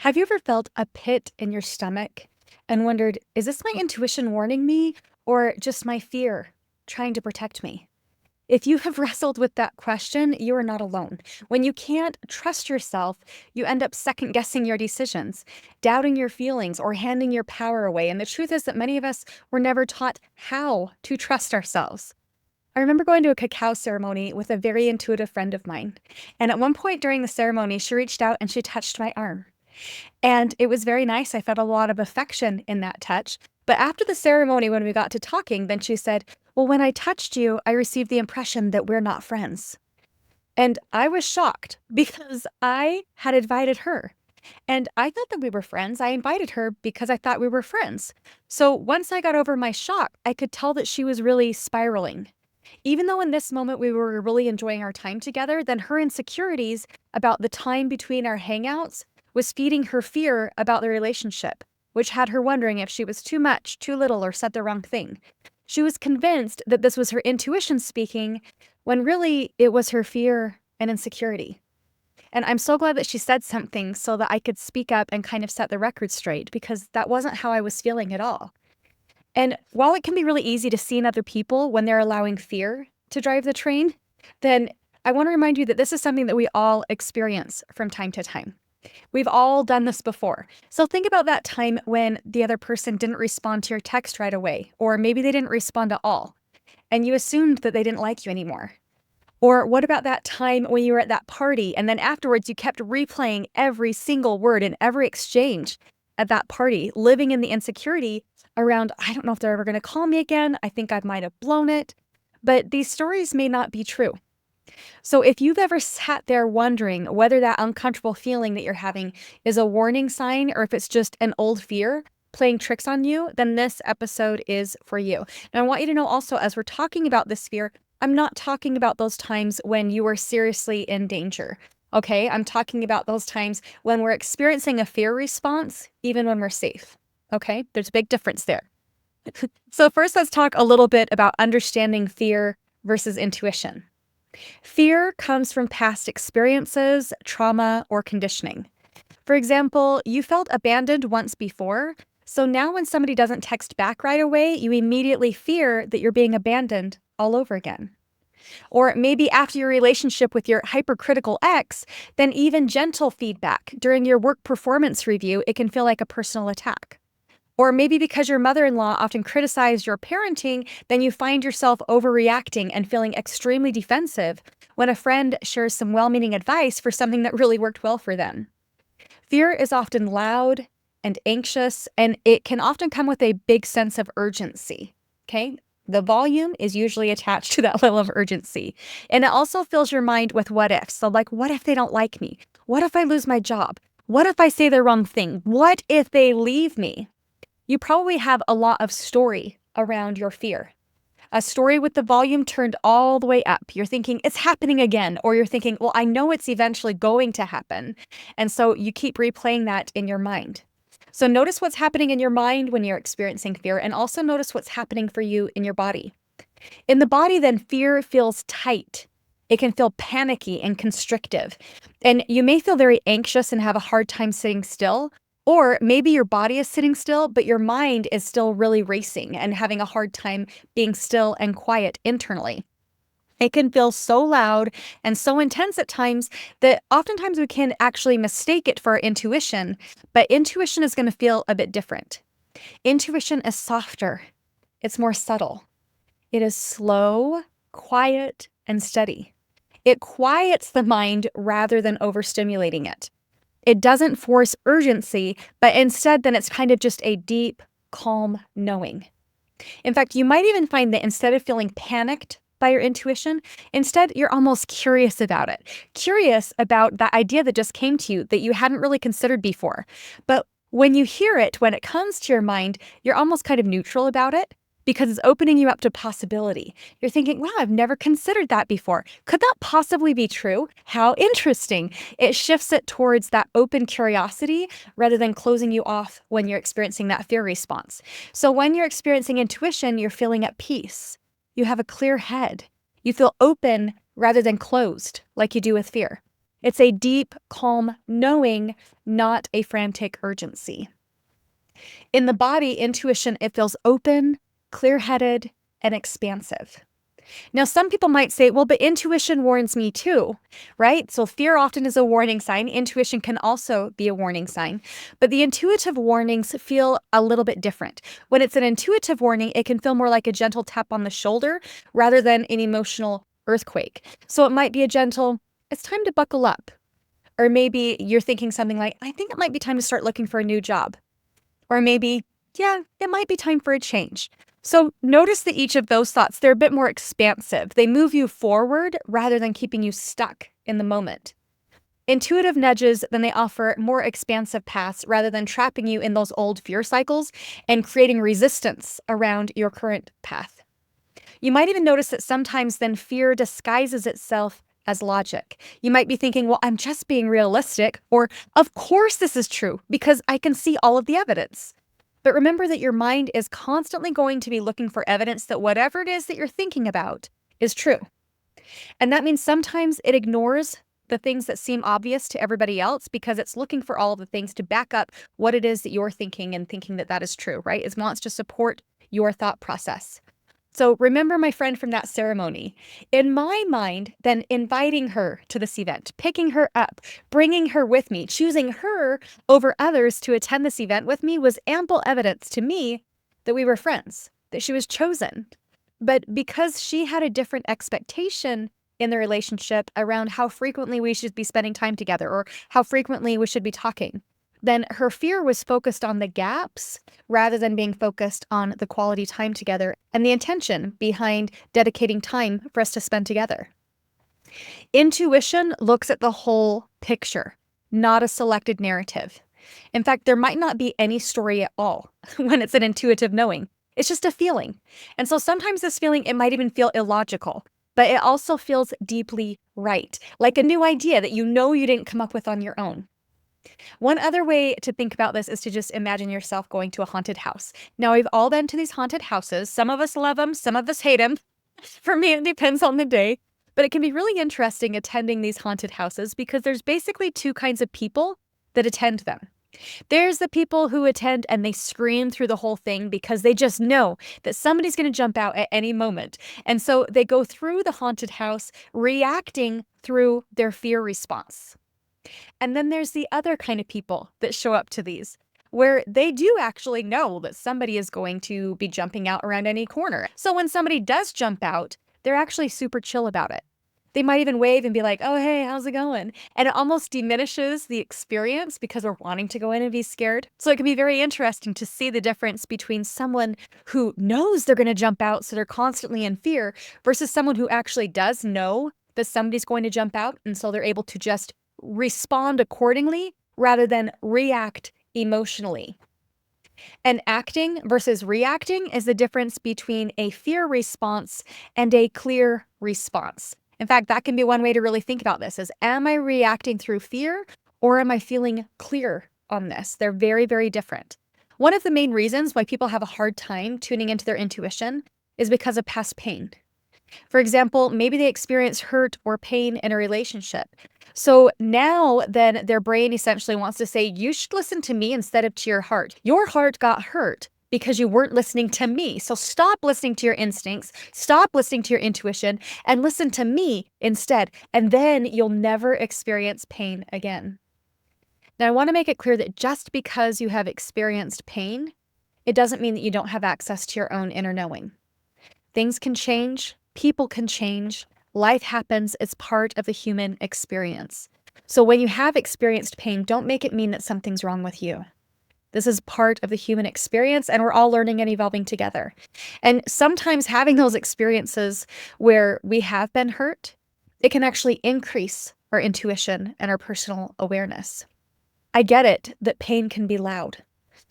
Have you ever felt a pit in your stomach and wondered, is this my intuition warning me or just my fear trying to protect me? If you have wrestled with that question, you are not alone. When you can't trust yourself, you end up second guessing your decisions, doubting your feelings, or handing your power away. And the truth is that many of us were never taught how to trust ourselves. I remember going to a cacao ceremony with a very intuitive friend of mine. And at one point during the ceremony, she reached out and she touched my arm. And it was very nice. I felt a lot of affection in that touch. But after the ceremony, when we got to talking, then she said, well, when I touched you, I received the impression that we're not friends. And I was shocked because I had invited her. And I thought that we were friends. I invited her because I thought we were friends. So once I got over my shock, I could tell that she was really spiraling. Even though in this moment we were really enjoying our time together, then her insecurities about the time between our hangouts was feeding her fear about the relationship, which had her wondering if she was too much, too little, or said the wrong thing. She was convinced that this was her intuition speaking, when really it was her fear and insecurity. And I'm so glad that she said something so that I could speak up and kind of set the record straight, because that wasn't how I was feeling at all. And while it can be really easy to see in other people when they're allowing fear to drive the train, then I want to remind you that this is something that we all experience from time to time. We've all done this before. So think about that time when the other person didn't respond to your text right away, or maybe they didn't respond at all, and you assumed that they didn't like you anymore. Or what about that time when you were at that party and then afterwards you kept replaying every single word in every exchange at that party, living in the insecurity around, I don't know if they're ever going to call me again. I think I might have blown it. But these stories may not be true. So if you've ever sat there wondering whether that uncomfortable feeling that you're having is a warning sign or if it's just an old fear playing tricks on you, then this episode is for you. Now, I want you to know also, as we're talking about this fear, I'm not talking about those times when you are seriously in danger. Okay, I'm talking about those times when we're experiencing a fear response, even when we're safe. Okay, there's a big difference there. So first, let's talk a little bit about understanding fear versus intuition. Fear comes from past experiences, trauma, or conditioning. For example, you felt abandoned once before, so now when somebody doesn't text back right away, you immediately fear that you're being abandoned all over again. Or maybe after your relationship with your hypercritical ex, then even gentle feedback during your work performance review, it can feel like a personal attack. Or maybe because your mother-in-law often criticized your parenting, then you find yourself overreacting and feeling extremely defensive when a friend shares some well-meaning advice for something that really worked well for them. Fear is often loud and anxious, and it can often come with a big sense of urgency, okay? The volume is usually attached to that level of urgency. And it also fills your mind with what ifs. So like, what if they don't like me? What if I lose my job? What if I say the wrong thing? What if they leave me? You probably have a lot of story around your fear. A story with the volume turned all the way up. You're thinking, it's happening again. Or you're thinking, well, I know it's eventually going to happen. And so you keep replaying that in your mind. So notice what's happening in your mind when you're experiencing fear, and also notice what's happening for you in your body. In the body, then, fear feels tight. It can feel panicky and constrictive. And you may feel very anxious and have a hard time sitting still. Or maybe your body is sitting still, but your mind is still really racing and having a hard time being still and quiet internally. It can feel so loud and so intense at times that oftentimes we can actually mistake it for our intuition, but intuition is going to feel a bit different. Intuition is softer. It's more subtle. It is slow, quiet, and steady. It quiets the mind rather than overstimulating it. It doesn't force urgency, but instead then it's kind of just a deep, calm knowing. In fact, you might even find that instead of feeling panicked by your intuition, instead you're almost curious about it. Curious about that idea that just came to you that you hadn't really considered before. But when you hear it, when it comes to your mind, you're almost kind of neutral about it, because it's opening you up to possibility. You're thinking, wow, I've never considered that before. Could that possibly be true? How interesting. It shifts it towards that open curiosity rather than closing you off when you're experiencing that fear response. So when you're experiencing intuition, you're feeling at peace. You have a clear head. You feel open rather than closed like you do with fear. It's a deep, calm knowing, not a frantic urgency. In the body, intuition, it feels open, clear-headed, and expansive. Now, some people might say, well, but intuition warns me too, right? So fear often is a warning sign. Intuition can also be a warning sign, but the intuitive warnings feel a little bit different. When it's an intuitive warning, it can feel more like a gentle tap on the shoulder rather than an emotional earthquake. So it might be a gentle, it's time to buckle up. Or maybe you're thinking something like, I think it might be time to start looking for a new job. Or maybe, yeah, it might be time for a change. So notice that each of those thoughts, they're a bit more expansive. They move you forward rather than keeping you stuck in the moment. Intuitive nudges, then they offer more expansive paths rather than trapping you in those old fear cycles and creating resistance around your current path. You might even notice that sometimes then fear disguises itself as logic. You might be thinking, well, I'm just being realistic, or of course this is true because I can see all of the evidence. But remember that your mind is constantly going to be looking for evidence that whatever it is that you're thinking about is true. And that means sometimes it ignores the things that seem obvious to everybody else because it's looking for all of the things to back up what it is that you're thinking and thinking that that is true, right? It wants to support your thought process. So remember my friend from that ceremony. In my mind, then inviting her to this event, picking her up, bringing her with me, choosing her over others to attend this event with me was ample evidence to me that we were friends, that she was chosen. But because she had a different expectation in the relationship around how frequently we should be spending time together or how frequently we should be talking, then her fear was focused on the gaps rather than being focused on the quality time together and the intention behind dedicating time for us to spend together. Intuition looks at the whole picture, not a selected narrative. In fact, there might not be any story at all when it's an intuitive knowing. It's just a feeling. And so sometimes this feeling, it might even feel illogical, but it also feels deeply right, like a new idea that you know you didn't come up with on your own. One other way to think about this is to just imagine yourself going to a haunted house. Now, we've all been to these haunted houses. Some of us love them, some of us hate them. For me, it depends on the day. But it can be really interesting attending these haunted houses because there's basically two kinds of people that attend them. There's the people who attend and they scream through the whole thing because they just know that somebody's going to jump out at any moment. And so they go through the haunted house reacting through their fear response. And then there's the other kind of people that show up to these, where they do actually know that somebody is going to be jumping out around any corner. So when somebody does jump out, they're actually super chill about it. They might even wave and be like, oh, hey, how's it going? And it almost diminishes the experience because we're wanting to go in and be scared. So it can be very interesting to see the difference between someone who knows they're going to jump out, so they're constantly in fear, versus someone who actually does know that somebody's going to jump out, and so they're able to just respond accordingly rather than react emotionally. And acting versus reacting is the difference between a fear response and a clear response. In fact, that can be one way to really think about this is, am I reacting through fear or am I feeling clear on this? They're very, very different. One of the main reasons why people have a hard time tuning into their intuition is because of past pain. For example, maybe they experienced hurt or pain in a relationship. So now then their brain essentially wants to say, you should listen to me instead of to your heart. Your heart got hurt because you weren't listening to me. So stop listening to your instincts, stop listening to your intuition, and listen to me instead. And then you'll never experience pain again. Now, I want to make it clear that just because you have experienced pain, it doesn't mean that you don't have access to your own inner knowing. Things can change. People can change. Life happens. It's part of the human experience. So when you have experienced pain, don't make it mean that something's wrong with you. This is part of the human experience, and we're all learning and evolving together. And sometimes having those experiences where we have been hurt, it can actually increase our intuition and our personal awareness. I get it that pain can be loud.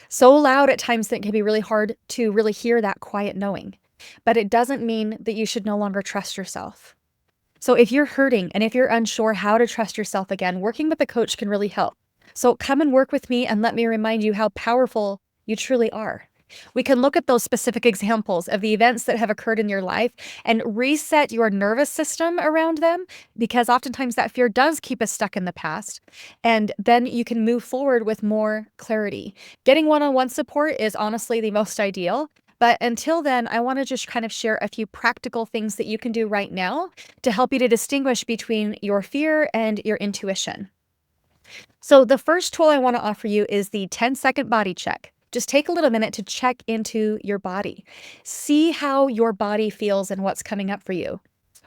So loud at times that it can be really hard to really hear that quiet knowing. But it doesn't mean that you should no longer trust yourself. So if you're hurting and if you're unsure how to trust yourself again, working with a coach can really help. So come and work with me and let me remind you how powerful you truly are. We can look at those specific examples of the events that have occurred in your life and reset your nervous system around them, because oftentimes that fear does keep us stuck in the past. And then you can move forward with more clarity. Getting one on one support is honestly the most ideal. But until then, I want to just kind of share a few practical things that you can do right now to help you to distinguish between your fear and your intuition. So, the first tool I want to offer you is the 10-second body check. Just take a little minute to check into your body. See how your body feels and what's coming up for you.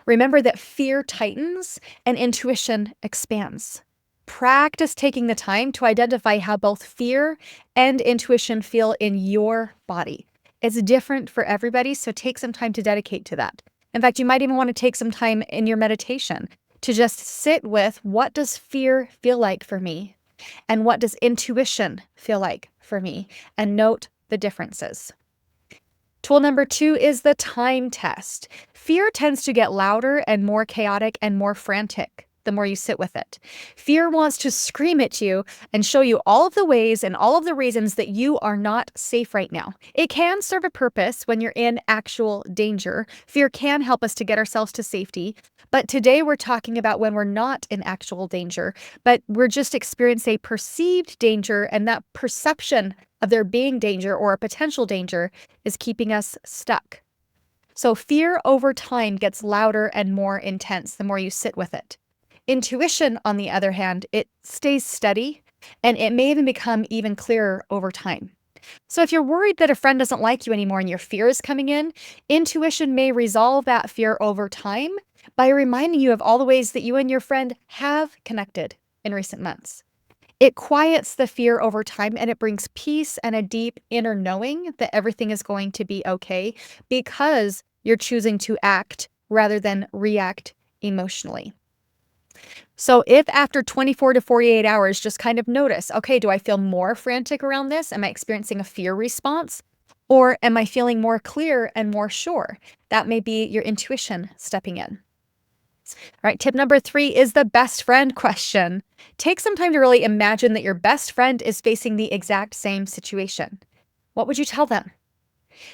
Remember that fear tightens and intuition expands. Practice taking the time to identify how both fear and intuition feel in your body. It's different for everybody, so take some time to dedicate to that. In fact, you might even want to take some time in your meditation to just sit with, what does fear feel like for me? And what does intuition feel like for me? And note the differences. Tool number 2 is the time test. Fear tends to get louder and more chaotic and more frantic the more you sit with it. Fear wants to scream at you and show you all of the ways and all of the reasons that you are not safe right now. It can serve a purpose when you're in actual danger. Fear can help us to get ourselves to safety. But today we're talking about when we're not in actual danger, but we're just experiencing a perceived danger, and that perception of there being danger or a potential danger is keeping us stuck. So fear over time gets louder and more intense the more you sit with it. Intuition, on the other hand, it stays steady, and it may even become even clearer over time. So if you're worried that a friend doesn't like you anymore and your fear is coming in, intuition may resolve that fear over time by reminding you of all the ways that you and your friend have connected in recent months. It quiets the fear over time, and it brings peace and a deep inner knowing that everything is going to be okay, because you're choosing to act rather than react emotionally. So if after 24 to 48 hours, just kind of notice, okay, do I feel more frantic around this? Am I experiencing a fear response? Or am I feeling more clear and more sure? That may be your intuition stepping in. All right, tip number 3 is the best friend question. Take some time to really imagine that your best friend is facing the exact same situation. What would you tell them?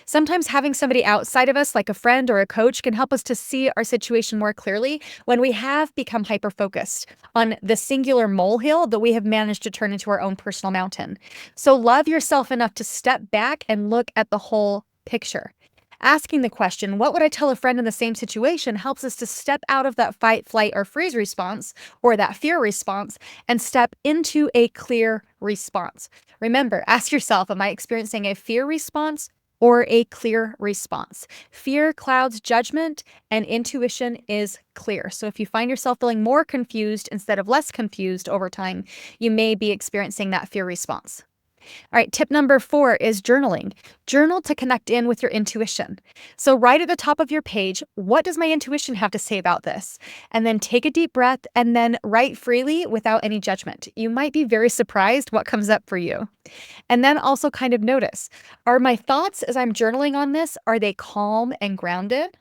Sometimes having somebody outside of us, like a friend or a coach, can help us to see our situation more clearly when we have become hyper-focused on the singular molehill that we have managed to turn into our own personal mountain. So love yourself enough to step back and look at the whole picture. Asking the question, what would I tell a friend in the same situation, helps us to step out of that fight, flight, or freeze response, or that fear response, and step into a clear response. Remember, ask yourself, am I experiencing a fear response or a clear response? Fear clouds judgment, and intuition is clear. So if you find yourself feeling more confused instead of less confused over time, you may be experiencing that fear response. All right, tip number 4 is journaling. Journal to connect in with your intuition. So write at the top of your page, what does my intuition have to say about this? And then take a deep breath and then write freely without any judgment. You might be very surprised what comes up for you. And then also kind of notice, are my thoughts as I'm journaling on this, are they calm and grounded?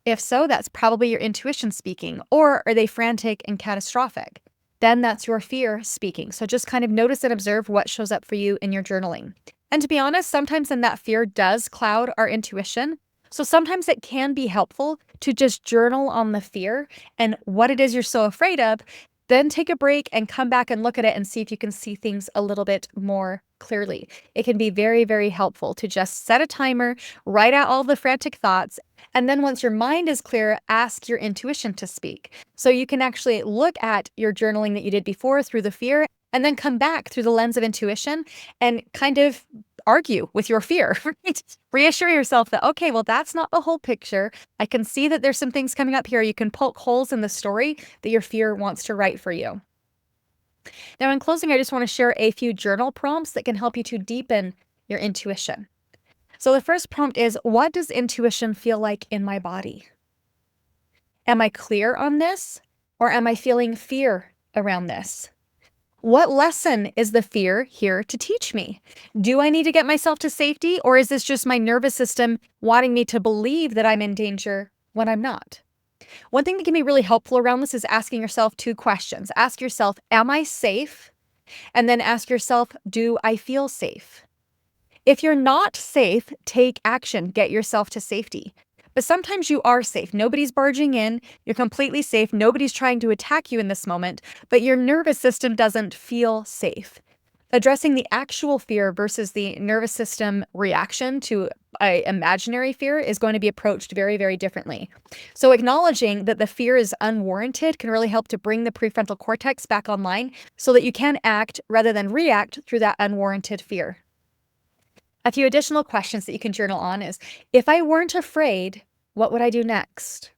If so, that's probably your intuition speaking. Or are they frantic and catastrophic? Then that's your fear speaking. So just kind of notice and observe what shows up for you in your journaling. And to be honest, sometimes then that fear does cloud our intuition. So sometimes it can be helpful to just journal on the fear and what it is you're so afraid of, then take a break and come back and look at it and see if you can see things a little bit more clearly. It can be very, very helpful to just set a timer, write out all the frantic thoughts, and then once your mind is clear, ask your intuition to speak. So you can actually look at your journaling that you did before through the fear, and then come back through the lens of intuition and kind of argue with your fear, right? Reassure yourself that, okay, well, that's not the whole picture. I can see that there's some things coming up here. You can poke holes in the story that your fear wants to write for you. Now, in closing, I just want to share a few journal prompts that can help you to deepen your intuition. So the first prompt is, what does intuition feel like in my body? Am I clear on this, or am I feeling fear around this? What lesson is the fear here to teach me? Do I need to get myself to safety, or is this just my nervous system wanting me to believe that I'm in danger when I'm not? One thing that can be really helpful around this is asking yourself 2 questions. Ask yourself, am I safe? And then ask yourself, do I feel safe? If you're not safe, take action, get yourself to safety. But sometimes you are safe. Nobody's barging in. You're completely safe. Nobody's trying to attack you in this moment, but your nervous system doesn't feel safe. Addressing the actual fear versus the nervous system reaction to an imaginary fear is going to be approached very, very differently. So acknowledging that the fear is unwarranted can really help to bring the prefrontal cortex back online so that you can act rather than react through that unwarranted fear. A few additional questions that you can journal on is, if I weren't afraid, what would I do next?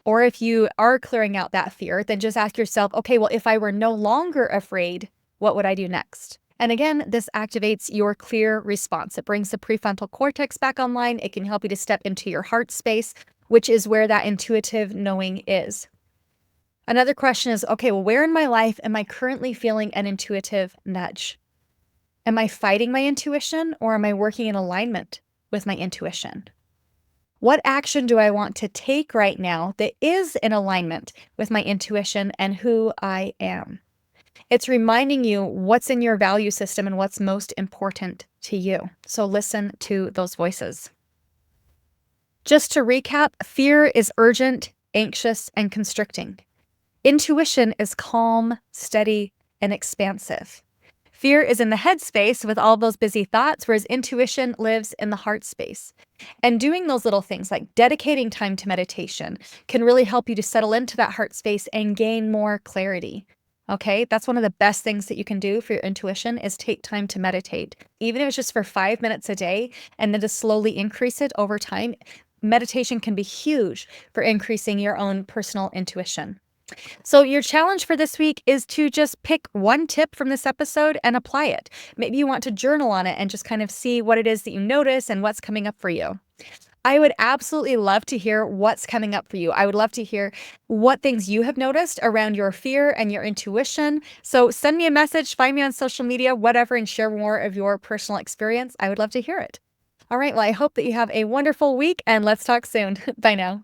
Or if you are clearing out that fear, then just ask yourself, okay, well, if I were no longer afraid, what would I do next? And again, this activates your clear response. It brings the prefrontal cortex back online. It can help you to step into your heart space, which is where that intuitive knowing is. Another question is, okay, well, where in my life am I currently feeling an intuitive nudge? Am I fighting my intuition, or am I working in alignment with my intuition? What action do I want to take right now that is in alignment with my intuition and who I am? It's reminding you what's in your value system and what's most important to you. So listen to those voices. Just to recap, fear is urgent, anxious, and constricting. Intuition is calm, steady, and expansive. Fear is in the head space with all those busy thoughts, whereas intuition lives in the heart space. And doing those little things like dedicating time to meditation can really help you to settle into that heart space and gain more clarity. Okay, that's one of the best things that you can do for your intuition is take time to meditate. Even if it's just for 5 minutes a day and then to slowly increase it over time, meditation can be huge for increasing your own personal intuition. So your challenge for this week is to just pick one tip from this episode and apply it. Maybe you want to journal on it and just kind of see what it is that you notice and what's coming up for you. I would absolutely love to hear what's coming up for you. I would love to hear what things you have noticed around your fear and your intuition. So send me a message, find me on social media, whatever, and share more of your personal experience. I would love to hear it. All right, well, I hope that you have a wonderful week, and let's talk soon. Bye now.